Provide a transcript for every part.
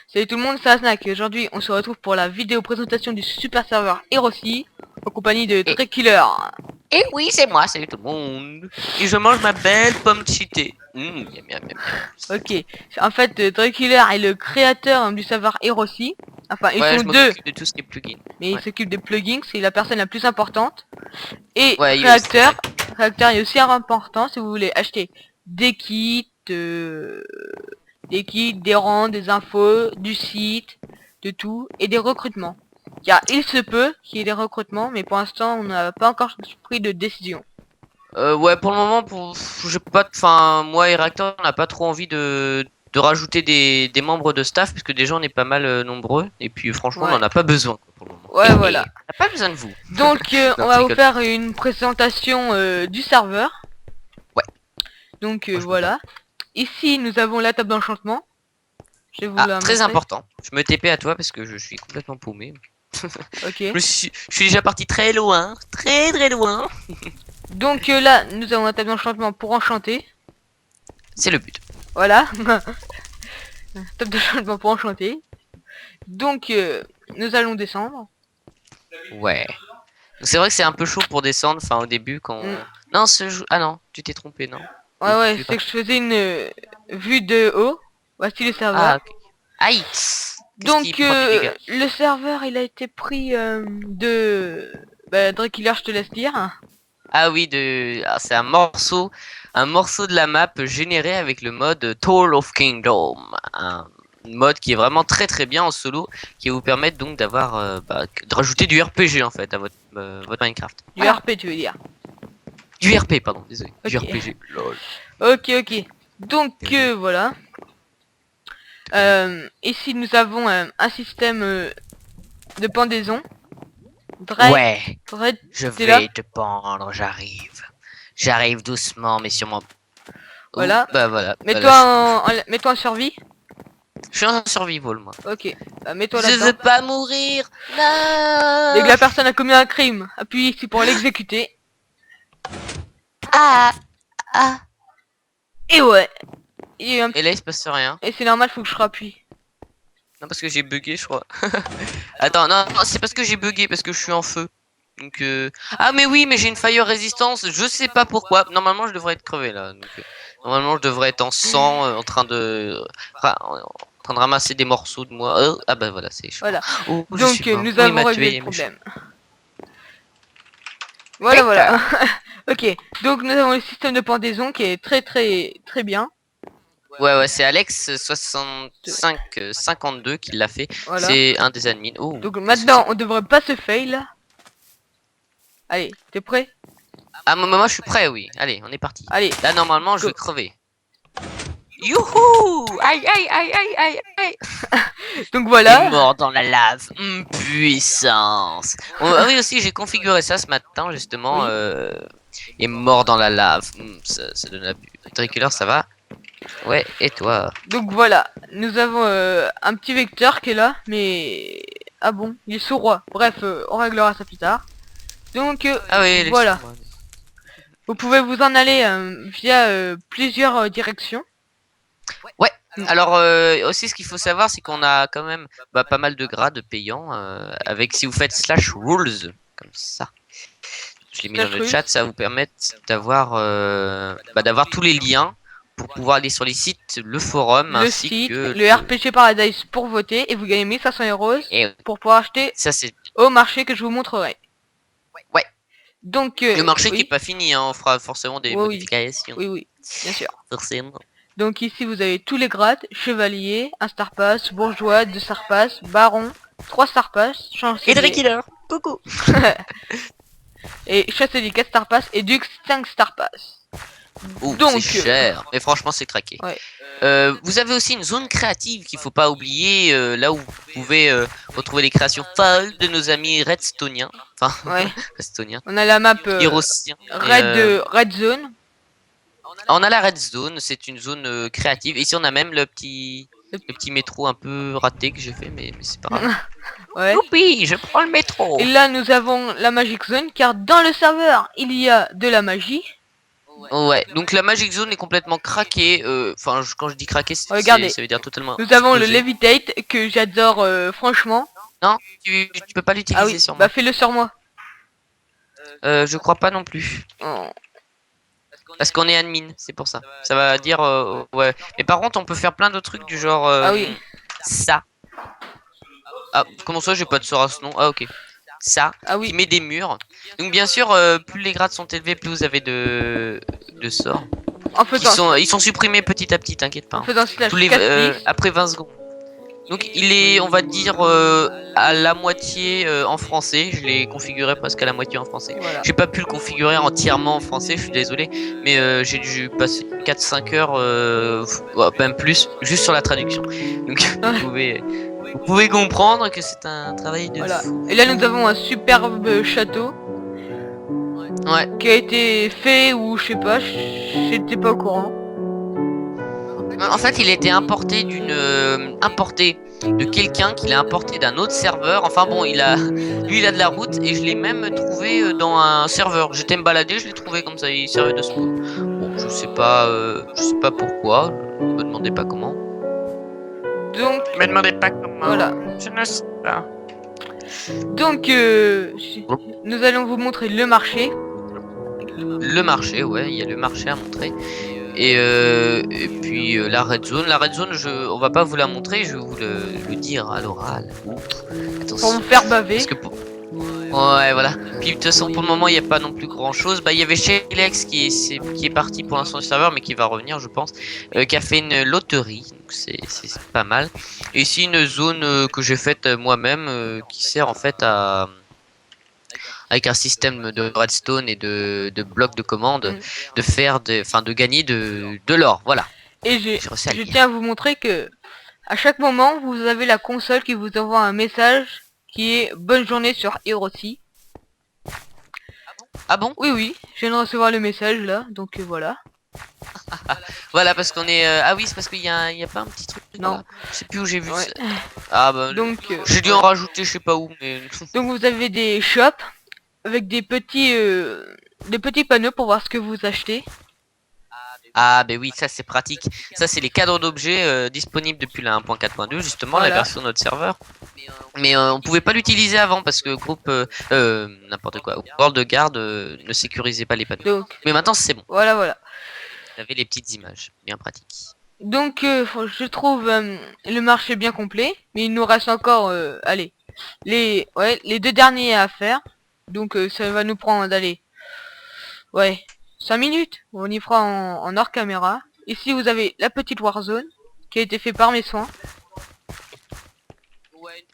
Salut tout le monde, c'est Asnak et aujourd'hui on se retrouve pour la vidéo présentation du super serveur Herosi en compagnie de Dracula. Et oui, c'est moi, salut tout le monde. Et je mange ma belle pomme cheatée. Miam, miam, miam, miam. Ok, en fait Dracula est le créateur du serveur Herosi. Enfin ils Ouais, sont je deux, m'occupe de tout ce qui est plugin. mais il Ouais, s'occupe des plugins, c'est la personne la plus importante. Et ouais, réacteur est aussi important si vous voulez acheter des kits, des rangs, des infos, du site, de tout, et des recrutements. Car il se peut qu'il y ait des recrutements, mais pour l'instant on n'a pas encore pris de décision. ouais, pour le moment, j'ai pas, enfin, moi et Reactor, on n'a pas trop envie de rajouter des membres de staff, puisque déjà on est pas mal nombreux, et puis franchement, on Ouais, n'en a pas besoin quoi, pour le moment. ouais, voilà. On n'a pas besoin de vous. Donc Non, on je va vous rigole. faire une présentation du serveur. Ouais, Donc franchement pas. voilà. Ici nous avons la table d'enchantement. Je vais vous Ah, la très montrer. important. Je me TP à toi parce que je suis complètement paumé. Ok. Je suis déjà parti très loin, très très loin. Donc là nous avons la table d'enchantement pour enchanter. C'est le but. Voilà. Table d'enchantement pour enchanter. Donc nous allons descendre. Ouais. C'est vrai que c'est un peu chaud pour descendre, enfin au début quand... Mm. Non, ce jeu... Ah non, tu t'es trompé, non. Ouais, ouais, Tu c'est que je faisais une vue de haut. Voici le serveur. Ah, ok. Aïe. Qu'est-ce qui Donc, prend du dégât? le serveur, il a été pris de... Bah, Dracula, je te laisse dire. Ah oui, ah, c'est un morceau de la map généré avec le mode Toll of Kingdom. Un mode qui est vraiment très très bien en solo, qui va vous permettre donc d'avoir, de rajouter du RPG en fait à votre Minecraft. Du Voilà. RP, tu veux dire. Du RP, pardon, désolé. Du Ok. RPG, lol. Ok, ok. Donc, voilà. Ici, nous avons un système de pendaison. Ouais, Drake, je t'es là. vais te pendre, j'arrive. J'arrive doucement, mais sûrement. Ouh, Voilà. bah voilà. Mets-toi mets-toi en survie. Je suis en survival, moi. Ok. Mets-toi Je là-dedans. veux pas mourir. Dès que Non. la personne a commis un crime, appuie ici pour l'exécuter. Ah, ah. Et ouais. Et, Et là, il se passe rien. et c'est normal, faut que je rappuie. Non, parce que j'ai bugué, je crois. Attends, non, non, c'est parce que j'ai bugué, parce que je suis en feu. Donc, ah, mais oui, mais j'ai une fire résistance. Je sais pas pourquoi. Normalement, je devrais être crevé là. Donc, normalement, je devrais être en sang, en train de ramasser des morceaux de moi. Ah bah voilà, c'est chaud. Voilà. Oh, je Donc suis mort. nous Oui, il avons m'a réglé tué, le méchant. problème. Voilà, voilà. Ok. Donc nous avons le système de pendaison qui est très très très bien. Ouais, ouais, c'est Alex6552 qui l'a fait. Voilà. C'est un des admins. Oh, Donc qu'est-ce que maintenant c'est? on devrait pas se fail. Allez, t'es prêt? Ah, moi, je suis prêt, oui. Allez, on est parti. Allez. Là, normalement, je Go. vais crever. Youhou! Aïe, aïe, aïe, aïe, aïe, aïe. Donc Et voilà. mort dans la lave. Puissance. Ah oui, aussi, j'ai configuré ça ce matin, justement. Oui. Et mort dans la lave. Ça donne la Dracula, ça va? Ouais, et toi? Donc voilà. Nous avons un petit vecteur qui est là, mais ah bon, il est sous-roi. Bref, on réglera ça plus tard. Donc Ah oui, voilà. Vous pouvez vous en aller via plusieurs directions. Ouais. Alors aussi ce qu'il faut savoir c'est qu'on a quand même pas mal de grades payants avec si vous faites /rules comme ça. Je l'ai mis dans le chat, ça va vous permettre d'avoir d'avoir tous les liens pour pouvoir aller sur les sites, le forum Le ainsi site, que le RPG Paradise pour voter et vous gagnez 1500 euros et pour pouvoir acheter ça c'est au marché que je vous montrerai. ouais. Donc Le marché oui. qui est pas fini, hein, on fera forcément des modifications. Oui, oui, bien sûr. Forcément. Donc ici vous avez tous les grades, chevalier, un star pass, bourgeois, 2 star pass, baron, 3 star pass, Et chancelier. Killer, coucou. Et chancelier 4 star pass et duc 5 star pass. Ouh, Donc c'est cher, mais franchement c'est craqué. Ouais. Vous avez aussi une zone créative qu'il faut pas oublier, là où vous pouvez retrouver les créations folles de nos amis redstoniens. Enfin, Ouais. redstoniens. On a la map Heroesiens. Red Zone. On a la red zone, c'est une zone créative. Ici on a même le petit métro un peu raté que j'ai fait, mais c'est pas grave. Ouais. Youpi, je prends le métro. Et là nous avons la Magic Zone car dans le serveur il y a de la magie. Ouais, donc la Magic Zone est complètement craquée. Enfin, quand je dis craquée, Regardez. ça veut dire totalement Nous avons le explosée. Levitate que j'adore franchement. Non, tu peux pas Ah l'utiliser oui, sur bah moi. fais-le sur moi. Je crois pas non plus. Oh. Parce qu'on est admin, c'est pour ça. Ça va dire ouais. Mais par contre, on peut faire plein d'autres trucs du genre Ah oui. ça. Ah, comment ça, j'ai pas de sort à ce nom. Ah ok. Ça, Ah qui oui. met des murs. Donc bien sûr, plus les grades sont élevés, plus vous avez de sorts. En faisant, Ils sont supprimés petit à petit, t'inquiète pas. en faisant slash Tous les 4 après 20 secondes. Donc il est, on va dire, à la moitié en français. Je l'ai configuré presque à la moitié en français. Voilà. J'ai pas pu le configurer entièrement en français, je suis désolé. Mais j'ai dû passer 4-5 heures, même plus, juste sur la traduction. Donc vous pouvez comprendre que c'est un travail de Voilà. fou. Et là nous avons un superbe château Ouais. qui a été fait ou je sais pas, j'étais pas au courant. En fait, il a été importé importé de quelqu'un qui l'a importé d'un autre serveur. Enfin bon, lui, il a de la route et je l'ai même trouvé dans un serveur. J'étais me balader, je l'ai trouvé comme ça, il servait de spawn. Bon, je sais pas pourquoi. Ne me demandez pas comment. Donc Me demandez pas comment. voilà. Je ne sais pas. Donc nous allons vous montrer le marché. Le marché, ouais, il y a le marché à montrer. Et puis la red zone, on va pas vous la montrer, je vais vous le dire à l'oral. Pour Attention. vous faire baver. Parce que ouais, voilà. Puis de toute façon, pour le moment, il n'y a pas non plus grand chose. Bah, il y avait Shaylex qui est parti pour l'instant du serveur, mais qui va revenir, je pense, qui a fait une loterie. Donc c'est pas mal. Et ici, une zone que j'ai faite moi-même, qui sert en fait à avec un système de redstone et de blocs de commande, de faire de gagner de l'or, voilà. Et je tiens à vous montrer que à chaque moment vous avez la console qui vous envoie un message qui est bonne journée sur Hiroshi. Ah bon? Oui oui, je viens de recevoir le message là, donc voilà. Voilà, parce qu'on est ah oui, c'est parce qu'il y a pas un petit truc. Non. Là. Je sais plus où j'ai vu Ouais. ça. Ah bah Donc j'ai dû en rajouter, je sais pas où, mais donc vous avez des shops avec des petits panneaux pour voir ce que vous achetez. ah bah oui, ça c'est pratique. Ça c'est les cadres d'objets disponibles depuis la 1.4.2, justement, Voilà. la version de notre serveur. Mais on pouvait pas l'utiliser avant parce que groupe n'importe quoi, World of Guard ne sécurisait pas les panneaux. Donc Mais maintenant c'est bon. voilà. Vous avez les petites images, bien pratiques. Donc je trouve le marché bien complet, mais il nous reste encore allez, les deux derniers à faire. Donc ça va nous prendre d'aller 5 minutes. On y fera en hors caméra. Ici vous avez la petite Warzone qui a été fait par mes soins.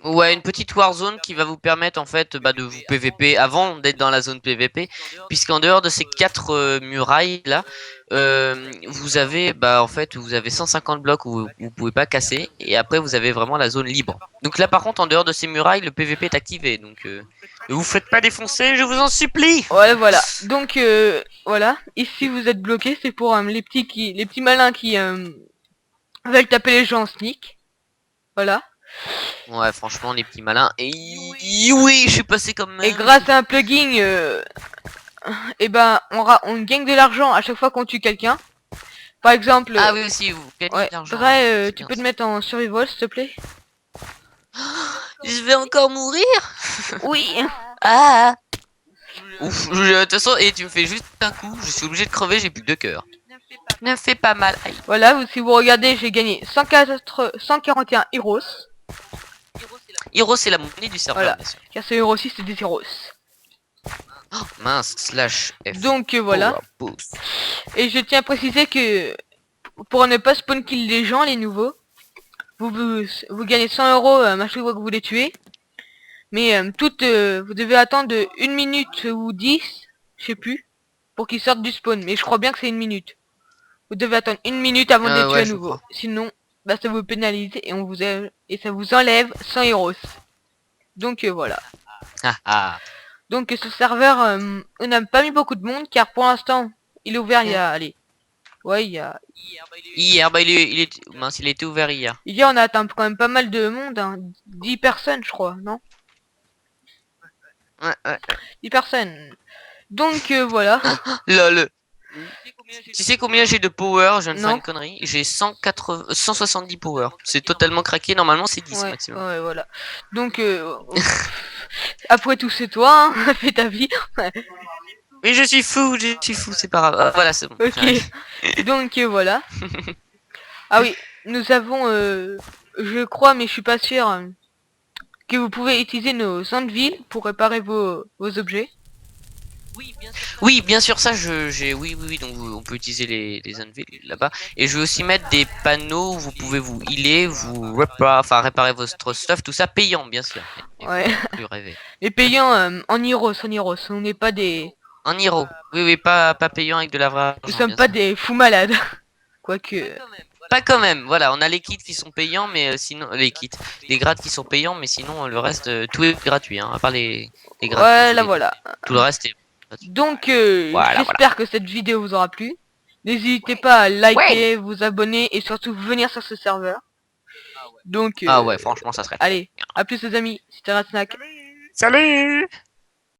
Ouais, une petite Warzone qui va vous permettre en fait de vous PVP avant d'être dans la zone PVP, puisqu'en dehors de ces 4 murailles là, vous avez en fait vous avez 150 blocs où vous pouvez pas casser, et après vous avez vraiment la zone libre. Donc là par contre en dehors de ces murailles le PVP est activé, donc ne vous faites pas défoncer, je vous en supplie. Voilà. Donc voilà. Ici vous êtes bloqué, c'est pour les petits malins qui veulent taper les gens en sneak. Voilà. Ouais, franchement les petits malins. Et oui, je suis passé comme. Et grâce à un plugin, et ben on gagne de l'argent à chaque fois qu'on tue quelqu'un. Par exemple. Ah oui aussi, vous gagnez de l'argent. Vrai, tu peux te mettre en survival s'il te plaît. Je vais encore mourir. Oui. Ah. Ouf, de toute façon, et tu me fais juste un coup, je suis obligé de crever, j'ai plus que 2 cœurs. Ne fais pas mal. Aïe. Voilà, si vous regardez, j'ai gagné 141 Heroes. Hero, c'est la monnaie du serveur, Voilà. bien sûr. Car ce Heroes 6 c'est des Heroes. Oh, mince, slash F. Donc voilà. Et je tiens à préciser que pour ne pas spawn kill les gens, les nouveaux, vous gagnez 100 € à chaque fois que vous les tuez. Mais vous devez attendre 1 minute ou 10, je sais plus, pour qu'ils sortent du spawn. Mais je crois bien que c'est 1 minute. Vous devez attendre 1 minute avant de les tuer à nouveau. Sinon, ça vous pénalise et ça vous enlève 100 Heroes. Donc voilà. Donc ce serveur, on n'a pas mis beaucoup de monde car pour l'instant, il est ouvert il y a, allez, il y a... Hier, il était ouvert hier. Hier on a atteint quand même pas mal de monde, hein. 10 personnes je crois, non? Ouais. 10 personnes. Donc voilà. Le Tu sais combien j'ai de power? Je viens de faire Non. une connerie. J'ai 170 power. C'est totalement craqué. Normalement, c'est 10 Ouais, maximum. ouais, voilà. Donc, après tout, c'est toi, hein. Fais ta vie. Mais je suis fou, c'est pas grave. Ah, voilà, c'est bon. Ok. Donc, voilà. Ah oui, nous avons, je crois, mais je suis pas sûr, que vous pouvez utiliser nos anvils pour réparer vos objets. Oui, bien sûr, ça, oui, donc on peut utiliser les anvils là-bas. Et je vais aussi mettre des panneaux où vous pouvez vous healer, réparer votre stuff, tout ça payant, bien sûr. Ouais. Plus rêver. Et payant en Heroes, on n'est pas des... En hero. Oui, pas payant avec de la vraie Nous argent, sommes bien pas sûr. des fous malades. Quoique... Pas quand même, voilà, on a les kits qui sont payants, mais sinon, les grades qui sont payants, mais sinon, le reste, tout est gratuit, hein, à part les grades. Voilà, voilà. Tout le reste est gratuit. Donc, Voilà, j'espère que cette vidéo vous aura plu. N'hésitez pas à liker, vous abonner et surtout venir sur ce serveur. Donc, Ah ouais, franchement, ça serait. allez, à plus les amis, c'était Ratsnack. Salut!